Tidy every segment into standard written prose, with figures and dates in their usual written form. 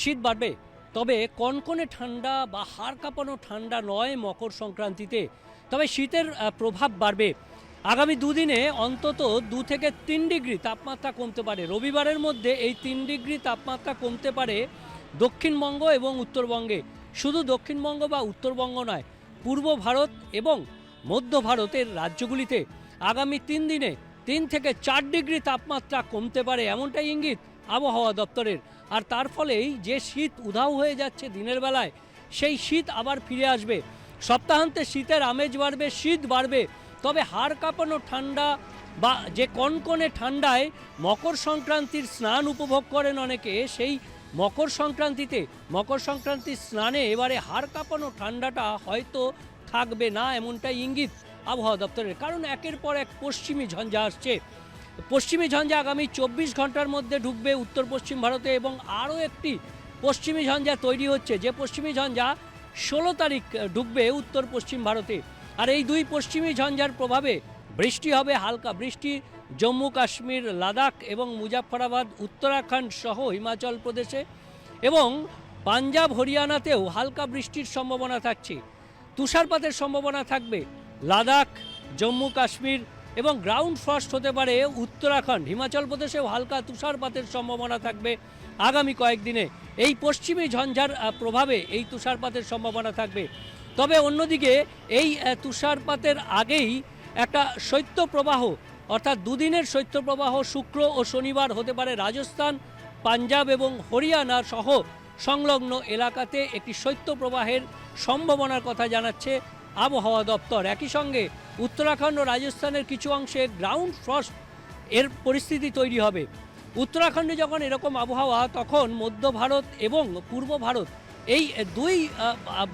শীত বাড়বে, তবে কনকনে ঠান্ডা বা হাড় কাঁপানো ঠান্ডা নয় মকর সংক্রান্তিতে। তবে শীতের প্রভাব বাড়বে। আগামী দুদিনে অন্তত 2 থেকে 3 ডিগ্রি তাপমাত্রা কমতে পারে। রবিবারের মধ্যে এই 3 ডিগ্রি তাপমাত্রা কমতে পারে দক্ষিণবঙ্গ এবং উত্তরবঙ্গে। শুধু দক্ষিণবঙ্গ বা উত্তরবঙ্গ নয়, পূর্ব ভারত এবং মধ্য ভারতের রাজ্যগুলিতে আগামী 3 দিনে 3 থেকে 4 ডিগ্রি তাপমাত্রা কমতে পারে, এমনটাই ইঙ্গিত আবহাওয়া দপ্তরের। আর তার ফলেই যে শীত উধাও হয়ে যাচ্ছে দিনের বেলায়, সেই শীত আবার ফিরে আসবে। সপ্তাহান্তে শীতের আমেজ বাড়বে, শীত বাড়বে, তবে হাড় কাঁপানো ঠান্ডা বা যে কনকনে ঠান্ডায় মকর সংক্রান্তির স্নান উপভোগ করেন অনেকে, সেই মকর সংক্রান্তির স্নানে এবারে হাড় কাঁপানো ঠান্ডাটা হয়তো থাকবে না, এমনটাই ইঙ্গিত আবহাওয়া দপ্তরের। কারণ একের পর এক পশ্চিমী ঝঞ্ঝা আসছে। পশ্চিমী ঝঞ্ঝা আগামী 24 ঘন্টার মধ্যে ঢুকবে উত্তর পশ্চিম ভারতে, এবং আরও একটি পশ্চিমী ঝঞ্ঝা তৈরি হচ্ছে, যে পশ্চিমী ঝঞ্ঝা 16 তারিখ ঢুকবে উত্তর পশ্চিম ভারতে। আর এই দুই পশ্চিমী ঝঞ্ঝার প্রভাবে বৃষ্টি হবে, হালকা বৃষ্টি জম্মু কাশ্মীর, লাদাখ এবং মুজাফফরাবাদ, উত্তরাখণ্ড সহ হিমাচল প্রদেশে, এবং পাঞ্জাব হরিয়ানাতেও হালকা বৃষ্টির সম্ভাবনা থাকছে। তুষারপাতের সম্ভাবনা থাকবে লাদাখ, জম্মু কাশ্মীর, এবং গ্রাউন্ড ফ্রস্ট হতে পারে উত্তরাখণ্ড, হিমাচল প্রদেশেও হালকা তুষারপাতের সম্ভাবনা থাকবে আগামী কয়েকদিনে। এই পশ্চিমী ঝঞ্ঝার প্রভাবে এই তুষারপাতের সম্ভাবনা থাকবে। তবে অন্যদিকে এই তুষারপাতের আগেই একটা শৈত্যপ্রবাহ, অর্থাৎ দুদিনের শৈত্যপ্রবাহ শুক্র ও শনিবার হতে পারে রাজস্থান, পাঞ্জাব এবং হরিয়ানা সহ সংলগ্ন এলাকাতে একটি শৈত্যপ্রবাহের সম্ভাবনার কথা জানাচ্ছে আবহাওয়া দপ্তর। একই সঙ্গে উত্তরাখণ্ড ও রাজস্থানের কিছু অংশে গ্রাউন্ড ফ্রস্ট এর পরিস্থিতি তৈরি হবে। উত্তরাখণ্ডে যখন এরকম আবহাওয়া, তখন মধ্য ভারত এবং পূর্ব ভারত, এই দুই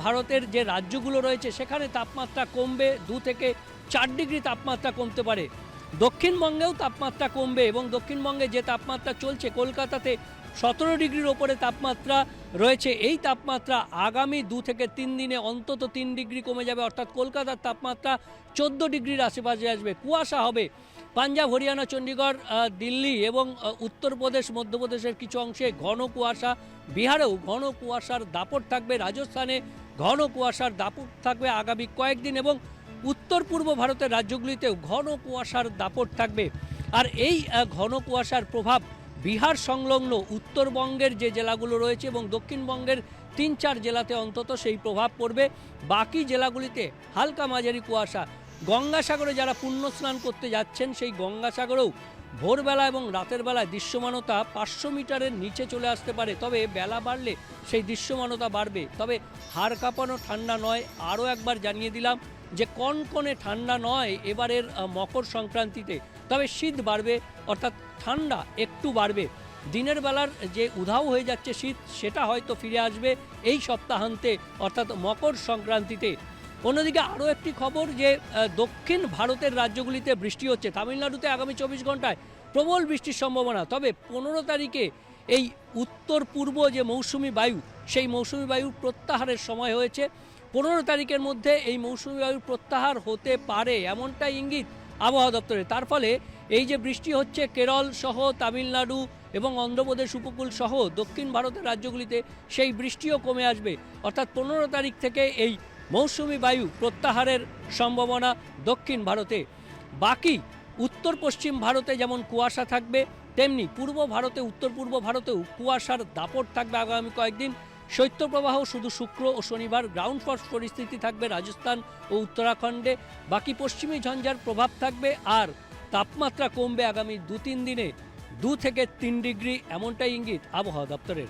ভারতের যে রাজ্যগুলো রয়েছে সেখানে তাপমাত্রা কমবে, 2 থেকে 4 ডিগ্রি তাপমাত্রা কমতে পারে। দক্ষিণবঙ্গেও তাপমাত্রা কমবে, এবং দক্ষিণবঙ্গে যে তাপমাত্রা চলছে, কলকাতাতে 17 ডিগ্রির ওপরে তাপমাত্রা রয়েছে, এই তাপমাত্রা আগামী 2 থেকে 3 দিনে অন্তত 3 ডিগ্রি কমে যাবে, অর্থাৎ কলকাতার তাপমাত্রা 14 ডিগ্রির আশেপাশে আসবে। কুয়াশা হবে পাঞ্জাব, হরিয়ানা, চণ্ডীগড়, দিল্লি এবং উত্তরপ্রদেশ, মধ্যপ্রদেশের কিছু অংশে ঘন কুয়াশা, বিহারেও ঘন কুয়াশার দাপট থাকবে, রাজস্থানে ঘন কুয়াশার দাপট থাকবে আগামী কয়েকদিন, এবং উত্তর পূর্ব ভারতের রাজ্যগুলিতেও ঘন কুয়াশার দাপট থাকবে। আর এই ঘন কুয়াশার প্রভাব বিহার সংলগ্ন উত্তরবঙ্গের যে জেলাগুলো রয়েছে এবং দক্ষিণবঙ্গের 3-4 জেলাতে অন্তত সেই প্রভাব পড়বে। বাকি জেলাগুলিতে হালকা মাঝারি কুয়াশা। গঙ্গাসাগরে যারা পুণ্য স্নান করতে যাচ্ছেন, সেই গঙ্গাসাগরেও ভোরবেলা এবং রাতের বেলায় দৃশ্যমানতা 500 মিটারের নিচে চলে আসতে পারে। তবে বেলা বাড়লে সেই দৃশ্যমানতা বাড়বে, তবে হাড় কাঁপানো ঠান্ডা নয়। আরও একবার জানিয়ে দিলাম যে কনকনে ঠান্ডা নয় এবারের মকর সংক্রান্তিতে, তবে শীত বাড়বে, অর্থাৎ ঠান্ডা একটু বাড়বে। দিনের বেলার যে উধাও হয়ে যাচ্ছে শীত, সেটা হয়তো ফিরে আসবে এই সপ্তাহান্তে, অর্থাৎ মকর সংক্রান্তিতে। অন্যদিকে আরও একটি খবর, যে দক্ষিণ ভারতের রাজ্যগুলিতে বৃষ্টি হচ্ছে। তামিলনাড়ুতে আগামী 24 ঘন্টায় প্রবল বৃষ্টির সম্ভাবনা। তবে 15 তারিখে এই উত্তর পূর্ব যে মৌসুমি বায়ু, সেই মৌসুমি বায়ু প্রত্যাহারের সময় হয়েছে। 15 তারিখের মধ্যে এই মৌসুমি বায়ু প্রত্যাহার হতে পারে, এমনটা ইঙ্গিত আবহাওয়া দপ্তরের। তার ফলে এই যে বৃষ্টি হচ্ছে কেরল সহ তামিলনাড়ু এবং অন্ধ্রপ্রদেশ উপকূল সহ দক্ষিণ ভারতের রাজ্যগুলিতে, সেই বৃষ্টিও কমে আসবে। অর্থাৎ 15 তারিখ থেকে এই মৌসুমি বায়ু প্রত্যাহারের সম্ভাবনা দক্ষিণ ভারতে। বাকি উত্তর পশ্চিম ভারতে যেমন কুয়াশা থাকবে, তেমনি পূর্ব ভারতে, উত্তর পূর্ব ভারতেও কুয়াশার দাপট থাকবে আগামী কয়েকদিন। শৈত্যপ্রবাহ শুধু শুক্র ও শনিবার, গ্রাউন্ড ফ্রস্ট পরিস্থিতি থাকবে রাজস্থান ও উত্তরাখণ্ডে। বাকি পশ্চিমী ঝঞ্ঝার প্রভাব থাকবে, আর তাপমাত্রা কমবে আগামী 2-3 দিনে 2 থেকে 3 ডিগ্রি, এমনটাই ইঙ্গিত আবহাওয়া দপ্তরের।